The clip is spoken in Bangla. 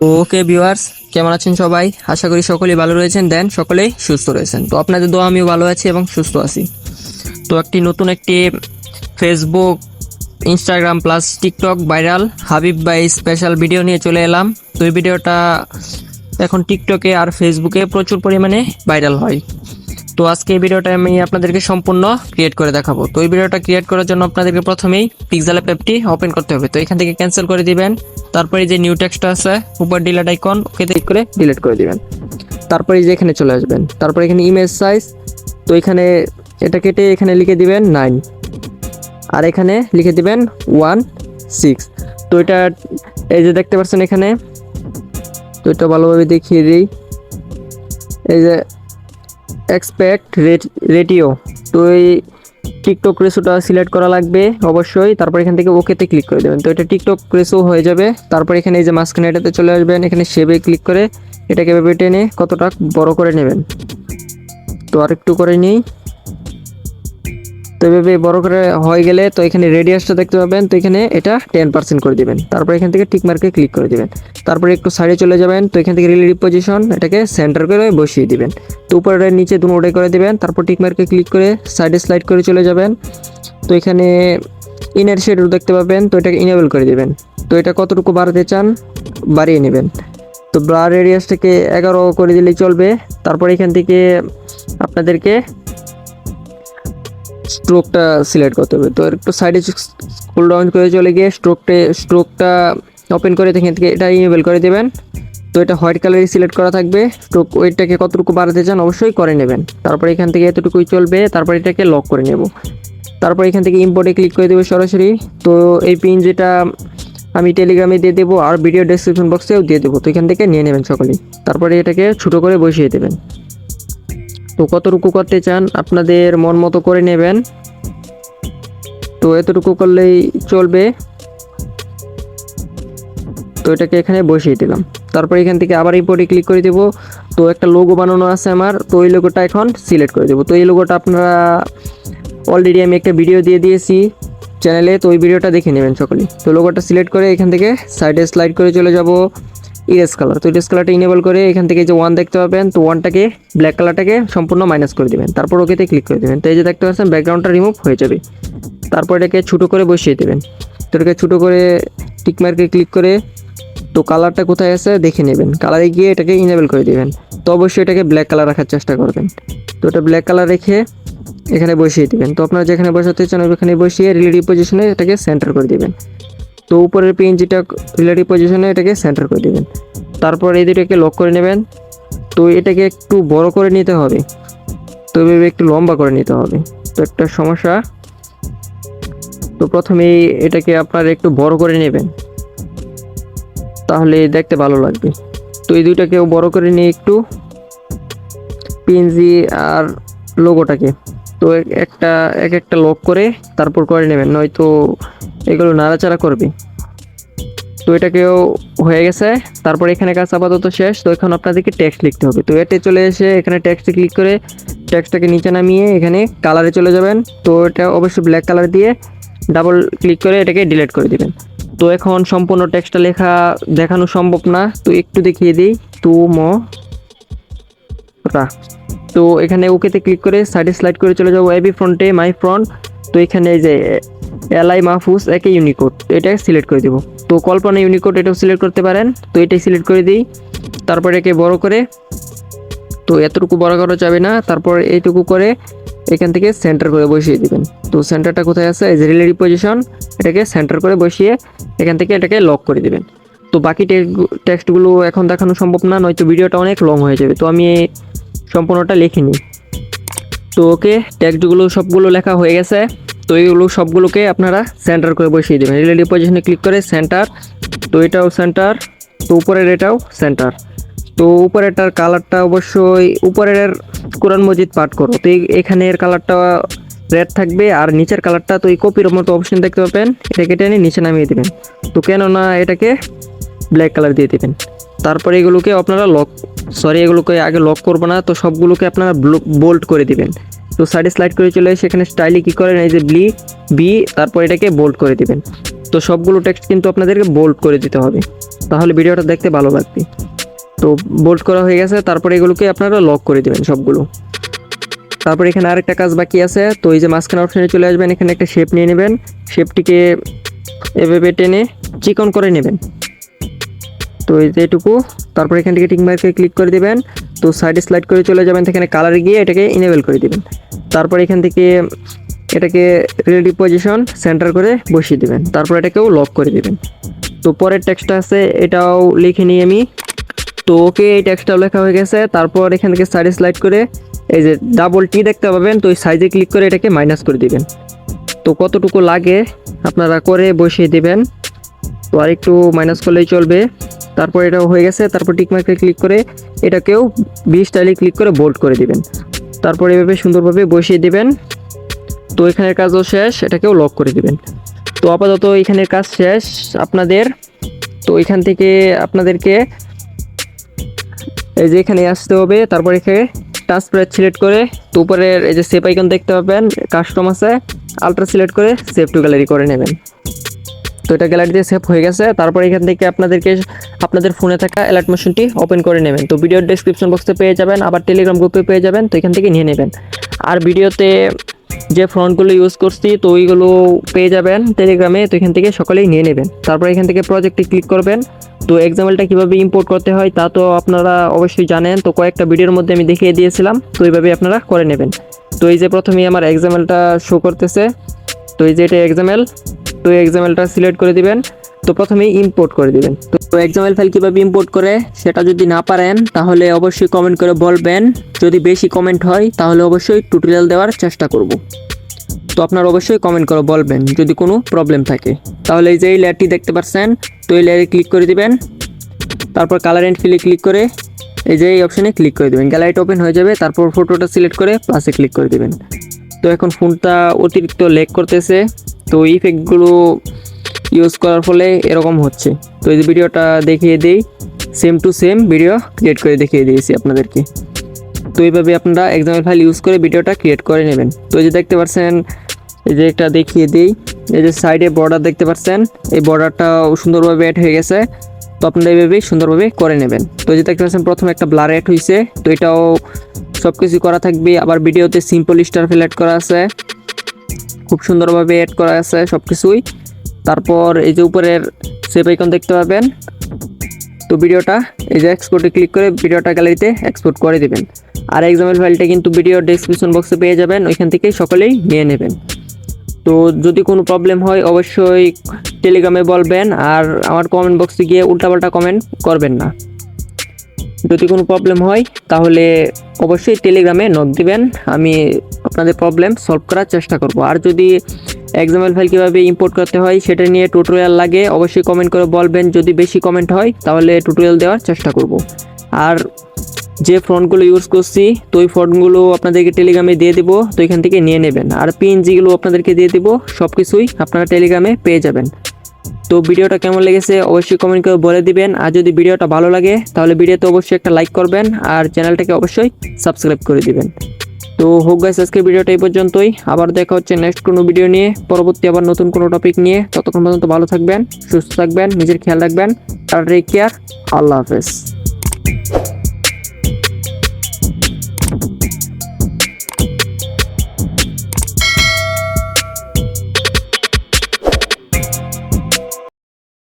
ওকে ভিউয়ার্স, কেমন আছেন সবাই? আশা করি সকলেই ভালো রয়েছেন, দেন সকলেই সুস্থ রয়েছেন। তো আপনাদের দোয়া আমিও ভালো আছি এবং সুস্থ আছি। তো নতুন একটি Facebook, Instagram plus TikTok viral Habib ভাই স্পেশাল ভিডিও নিয়ে চলে এলাম। তো এই ভিডিওটা এখন টিকটকে আর ফেসবুকে প্রচুর পরিমাণে ভাইরাল হয়। তো আজকে এই ভিডিওটা আমি আপনাদেরকে সম্পূর্ণ ক্রিয়েট করে দেখাবো। তো এই ভিডিওটা ক্রিয়েট করার জন্য আপনাদেরকে প্রথমেই পিক্সেল অ্যাপটি ওপেন করতে হবে। তো এখান থেকে ক্যান্সেল করে দিবেন। তারপরে যে নিউ টেক্সটটা আছে উপর ডিলিট আইকন, ওকে ক্লিক করে ডিলিট করে দিবেন। তারপরে যে এখানে চলে আসবেন, তারপরে এখানে ইমেজ সাইজ, তো এখানে এটা কেটে এখানে লিখে দিবেন 9 আর এখানে লিখে দিবেন 16। তো এটা এই যে দেখতে পাচ্ছেন এখানে, তো এটা ভালোভাবে দেখিয়ে দিই। এই যে এক্সপেক্ট রেটিও, তো এই টিকটক রেশোটা সিলেক্ট করা লাগবে অবশ্যই। তারপর এখান থেকে ওকেতে ক্লিক করে দেবেন। তো এটা টিকটক রেশো হয়ে যাবে। তারপর এখানে এই যে মাঝখানে এটাতে চলে আসবেন, এখানে শেপে ক্লিক করে এটাকে এভাবে টেনে কতটা বড় করে নেবেন। তো আর একটু করে নিই। তো এভাবে বড় করে হয়ে গেলে তো এখানে রেডিয়াসটা দেখতে পাবেন, তো এখানে এটা 10% করে দিবেন। তারপর এখান থেকে টিক মার্কে ক্লিক করে দিবেন। তারপরে একটু সাইডে চলে যাবেন, তো এখান থেকে রিলেটিভ পজিশন এটাকে সেন্টার করে বসিয়ে দিবেন। তো উপরে নিচে দুটোই করে দিবেন। তারপর টিক মার্কে ক্লিক করে সাইডে স্লাইড করে চলে যাবেন। তো এখানে ইনার শেডও দেখতে পাবেন, তো এটাকে ইনেবল করে দিবেন। তো এটা কতটুকু বাড়াতে চান বাড়িয়ে নেবেন। তো ব্লার রেডিয়াসটাকে 11 করে দিলেই চলবে। তারপর এখান থেকে আপনাদেরকে স্ট্রোকটা সিলেক্ট করতে হবে। তো একটু সাইডে স্ক্রল ডাউন করে চলে গিয়ে স্ট্রোকটা ওপেন করে এখান থেকে এটা ইনেবল করে দেবেন। তো এটা হোয়াইট কালারই সিলেক্ট করা থাকবে। স্ট্রোক ওয়েটটাকে কতটুকু বাড়াতে চান অবশ্যই করে নেবেন। তারপর এখান থেকে এতটুকুই চলবে। তারপর এটাকে লক করে নেব। তারপর এখান থেকে ইম্পোর্টে ক্লিক করে দেবো সরাসরি। তো এই পিন যেটা আমি টেলিগ্রামে দিয়ে দেবো আর ভিডিও ডেসক্রিপশন বক্সেও দিয়ে দেবো, তো এখান থেকে নিয়ে নেবেন সকলেই। তারপরে এটাকে ছোটো করে বসিয়ে দেবেন। তো কতটুকু করতে চান আপনাদের মন মতো করে নেবেন। তো এতটুকু করলেই চলবে। তো এটাকে এখানে বসিয়ে দিলাম। তারপর এখান থেকে আবার ইম্পোর্টে ক্লিক করে দেবো। তো একটা লোগো বানানো আছে আমার, তো এই লোগোটা এখন সিলেক্ট করে দেবো। তো এই লোগোটা আপনারা অলরেডি আমি একটা ভিডিও দিয়ে দিয়েছি চ্যানেলে, তো ওই ভিডিওটা দেখে নেবেন সকলেই। তো লোগোটা সিলেক্ট করে এখান থেকে সাইডে স্লাইড করে চলে যাব ইরেজ কালার। তো ইরেজ কালারটা ইনেবল করে এখান থেকে যে 1 দেখতে পাবেন, তো 1টাকে ব্ল্যাক কালারটাকে সম্পূর্ণ মাইনাস করে দেবেন। তারপর ওকেতে ক্লিক করে দেবেন। তো এই যে দেখতে পাচ্ছেন ব্যাকগ্রাউন্ডটা রিমুভ হয়ে যাবে। তারপর এটাকে ছোটো করে বসিয়ে দেবেন। তো এটাকে ছোটো করে টিক মার্কে ক্লিক করে তো কালারটা কোথায় আছে দেখে নেবেন। কালারে গিয়ে এটাকে ইনেবল করে দেবেন। তো অবশ্যই এটাকে ব্ল্যাক কালার রাখার চেষ্টা করবেন। তো এটা ব্ল্যাক কালার রেখে এখানে বসিয়ে দেবেন। তো আপনারা যেখানে বসাতে চান ওখানে বসিয়ে রিলেটিভ পজিশনে এটাকে সেন্টার করে দেবেন। তো উপরের পিএনজিটা রিলেটিভ পজিশনে এটাকে সেন্টার করে দেবেন। তারপর এই দুটোকে লক করে নেবেন। তো এটাকে একটু বড় করে নিতে হবে, তো এভাবে একটু লম্বা করে নিতে হবে। তো একটা সমস্যা, তো প্রথমেই এটাকে আপনারা একটু বড় করে নেবেন, তাহলে দেখতে ভালো লাগবে। তো এই দুইটাকেও বড় করে নিয়ে একটু পিএনজি আর লোগোটাকে তো এক একটা লক করে তারপর করে নেবেন, নয়তো এগুলো নাড়াচাড়া করবে। তো এটাকেও হয়ে গেছে। তারপর এখানে কাজ আপাতত শেষ। তো এখন আপনাদেরকে টেক্সট লিখতে হবে। তো এতে চলে এসে এখানে টেক্সটে ক্লিক করে টেক্সটটাকে নিচে নামিয়ে এখানে কালারে চলে যাবেন। তো এটা অবশ্যই ব্ল্যাক কালার দিয়ে ডাবল ক্লিক করে এটাকে ডিলিট করে দিবেন। তো এখন সম্পূর্ণ টেক্সটটা লেখা দেখানো সম্ভব না, তো একটু দেখিয়ে দিই। তো এখানে ওকেতে ক্লিক করে সাইডে স্লাইড করে চলে যাবো এবি ফ্রন্টে মাই ফ্রন্ট। তো এখানে এই যে এলআই মাহফুজ একে ইউনিকোড, তো এটা সিলেক্ট করে দেবো। তো কল্পনা ইউনিকোড এটাও সিলেক্ট করতে পারেন, তো এটাই সিলেক্ট করে দিই। তারপর একে বড় করে, তো এতটুকু বড় করা যাবে না, তারপর এইটুকু করে এখান থেকে সেন্টার করে বসিয়ে দিবেন। তো সেন্টারটা কোথায় আছে, এই যে রিলেটিভ পজিশন, এটাকে সেন্টার করে বসিয়ে এখান থেকে এটাকে লক করে দিবেন। তো বাকি টেক্সটগুলো এখন দেখানো সম্ভব না, নয়তো ভিডিওটা অনেক লং হয়ে যাবে। তো আমি সম্পূর্ণটা লিখে নিই। তো ওকে, টেক্সটগুলো সবগুলো লেখা হয়ে গেছে। তো এইগুলো সবগুলোকে আপনারা সেন্টার করে বসিয়ে দেবেন। রিলেটিভ পজিশনে ক্লিক করে সেন্টার, তো এটাও সেন্টার, তো উপরের এটাও সেন্টার। তো উপরেরটার কালারটা অবশ্যই উপরের কোরআন মজিদ পাঠ করো, তো এখানের কালারটা রেড থাকবে, আর নিচের কালারটা তো এই কপির মতো অপশন দেখতে পাবেন, এটাকে টেনে নিচে নামিয়ে দেবেন। তো কেননা এটাকে ব্ল্যাক কালার দিয়ে দেবেন। তারপরে এগুলোকে আপনারা এগুলোকে আগে লক করবো না, তো সবগুলোকে আপনারা বোল্ড করে দিবেন। তো সাইডে স্লাইড করে চলে এসে এখানে স্টাইলে কী করেন, এই যে বি তারপর এটাকে বোল্ড করে দিবেন। তো তো সবগুলো টেক্সট কিন্তু আপনাদেরকে বোল্ড করে দিতে হবে, তাহলে ভিডিওটা দেখতে ভালো লাগবে। তো বোল্ড করা হয়ে গেছে, তারপরে এগুলোকে আপনারা লক করে দেবেন সবগুলো। তারপর এখানে আরেকটা কাজ বাকি আছে। তো এই যে মাঝখানে অপশানে চলে আসবেন, এখানে একটা শেপ নিয়ে নেবেন, শেপটিকে এভাবে টেনে চিকন করে নেবেন। তো এই যে এটুকু, তারপর এখান থেকে টিক মার্কে ক্লিক করে দিবেন। তো সাইডে স্লাইড করে চলে যাবেন, এখানে কালারে গিয়ে এটাকে ইনেবল করে দিবেন। তারপর এখান থেকে এটাকে রিলেটিভ পজিশন সেন্টার করে বসিয়ে দিবেন, তারপর এটাকেও লক করে দিবেন। তো পরের টেক্সটটা আছে, এটাও লিখে নিই আমি। তো ওকে, এই টেক্সটটাও লেখা হয়ে গেছে। তারপর এখান থেকে সাইডে স্লাইড করে এই যে ডাবল টি দেখতে পাবেন, তো ওই সাইজে ক্লিক করে এটাকে মাইনাস করে দিবেন। তো কতটুকু লাগে আপনারা করে বসিয়ে দিবেন। তো আর একটু মাইনাস করলেই চলবে। তারপর এটাও হয়ে গেছে। তারপর টিক মার্কে ক্লিক করে এটাকেও 20 স্টাইলে ক্লিক করে বোল্ড করে দিবেন। তারপর এভাবে সুন্দরভাবে বসিয়ে দিবেন। তো এখানের কাজও শেষ, এটাকেও লক করে দিবেন। তো আপাতত এখানের কাজ শেষ আপনাদের। তো এখান থেকে আপনাদেরকে এই যে এখানে আসতে হবে, তারপর এখানে টাচ প্যাড সিলেক্ট করে তো উপরের এই যে সেভ আইকন দেখতে পাবেন, কাস্টম আছে, আলট্রা সিলেক্ট করে সেভ টু গ্যালারি করে নেবেন। তো এটা গ্যালারিতে সেভ হয়ে গেছে। তারপর এখান থেকে আপনাদেরকে আপনাদের ফোনে থাকা অ্যালার্ট মেশিনটি ওপেন করে নেবেন। তো ভিডিওর ডেসক্রিপশন বক্সে পেয়ে যাবেন, আবার টেলিগ্রাম গ্রুপে পেয়ে যাবেন, তো এখান থেকে নিয়ে নেবেন। আর ভিডিওতে যে ফন্টগুলো ইউজ করছি তো ওইগুলো পেয়ে যাবেন টেলিগ্রামে, তো এখান থেকে সকলেই নিয়ে নেবেন। তারপর এখান থেকে প্রজেক্টে ক্লিক করবেন। তো এক্সাম্পলটা কীভাবে ইম্পোর্ট করতে হয় তা তো আপনারা অবশ্যই জানেন, তো কয়েকটা ভিডিওর মধ্যে আমি দেখিয়ে দিয়েছিলাম, তো এইভাবে আপনারা করে নেবেন। তো এই যে প্রথমেই আমার এক্সাম্পলটা শো করতেছে, তো এই যে এটা এক্সাম্পল, তো এই এক্সাম্পলটা সিলেক্ট করে দিবেন। তো প্রথমেই ইম্পোর্ট করে দিবেন। তো এক্সাম্পল ফাইল কীভাবে ইম্পোর্ট করে সেটা যদি না পারেন তাহলে অবশ্যই কমেন্ট করে বলবেন। যদি বেশি কমেন্ট হয় তাহলে অবশ্যই টিউটোরিয়াল দেওয়ার চেষ্টা করব। তো আপনারা অবশ্যই কমেন্ট করে বলবেন যদি কোনো প্রবলেম থাকে। তাহলে এই যে এই লেয়ারটি দেখতে পাচ্ছেন, তো এই লেয়ারে ক্লিক করে দিবেন। তারপর কালার অ্যান্ড ফিলে ক্লিক করে এই যে এই অপশানে ক্লিক করে দেবেন, গ্যালারিটা ওপেন হয়ে যাবে। তারপর ফটোটা সিলেক্ট করে প্লাসে ক্লিক করে দেবেন। তো এখন ফোনটা অতিরিক্ত ল্যাগ করতেছে, তো ইফেক্টগুলো ইউজ করার ফলে এরকম হচ্ছে। তো এই যে ভিডিওটা দেখিয়ে দিই, same to same video create করে দেখিয়ে দিয়েছি আপনাদেরকে। তো এইভাবে আপনারা এক্সাম্পল ফাইল ইউজ করে ভিডিওটা ক্রিয়েট করে নেবেন। তো এই যে দেখতে পাচ্ছেন, এই যে একটা দেখিয়ে দিই, এই যে সাইডে বর্ডার দেখতে পাচ্ছেন, এই বর্ডারটাও সুন্দরভাবে অ্যাড হয়ে গেছে। তো আপনারা এইভাবেই সুন্দরভাবে করে নেবেন। তো এই যে দেখতে পাচ্ছেন প্রথমে একটা ব্লার অ্যাড হয়েছে, তো এটাও সব কিছু করা থাকবে। আবার ভিডিওতে সিম্পল স্টার ফিল অ্যাড করা আছে, খুব সুন্দরভাবে অ্যাড করা আছে সব কিছুই। তারপর এই যে উপরের সেভ আইকন দেখতে পাবেন, তো ভিডিওটা এই যে এক্সপোর্টে ক্লিক করে ভিডিওটা গ্যালারিতে এক্সপোর্ট করে দিবেন। আর এক্সাম্পল ফাইলটা কিন্তু ভিডিও ডেসক্রিপশন বক্সে পেয়ে যাবেন, ওইখান থেকেই সকলেই নিয়ে নেবেন। তো যদি কোনো প্রবলেম হয় অবশ্যই টেলিগ্রামে বলবেন, আর আমার কমেন্ট বক্সে গিয়ে উল্টাপাল্টা কমেন্ট করবেন না। যদি কোনো প্রবলেম হয় তাহলে অবশ্যই টেলিগ্রামে নক দিবেন, আমি আপনাদের প্রবলেম সলভ করার চেষ্টা করব। আর যদি এক্সাম্পল ফাইল কীভাবে ইম্পোর্ট করতে হয় সেটা নিয়ে টিউটোরিয়াল লাগে অবশ্যই কমেন্ট করে বলবেন। যদি বেশি কমেন্ট হয় তাহলে টিউটোরিয়াল দেওয়ার চেষ্টা করব। আর যে ফন্টগুলো ইউজ করছি তো ওই ফন্টগুলো আপনাদেরকে টেলিগ্রামে দিয়ে দিব, তো এখান থেকে নিয়ে নেবেন। আর পিএনজিগুলো আপনাদেরকে দিয়ে দিব, সব কিছুই আপনারা টেলিগ্রামে পেয়ে যাবেন। তো ভিডিওটা কেমন লেগেছে অবশ্যই কমেন্ট করে বলে দিবেন। আর যদি ভিডিওটা ভালো লাগে তাহলে ভিডিওতে অবশ্যই একটা লাইক করবেন, আর চ্যানেলটাকে অবশ্যই সাবস্ক্রাইব করে দিবেন। তো হোক গাইস, আজকের ভিডিওটা এই পর্যন্তই। আবার দেখা হচ্ছে নেক্সট কোনো ভিডিও নিয়ে, পরবর্তী আবার নতুন কোনো টপিক নিয়ে। ততক্ষণ পর্যন্ত ভালো থাকবেন, সুস্থ থাকবেন, নিজের খেয়াল রাখবেন। টেক কেয়ার, আল্লাহ হাফেজ।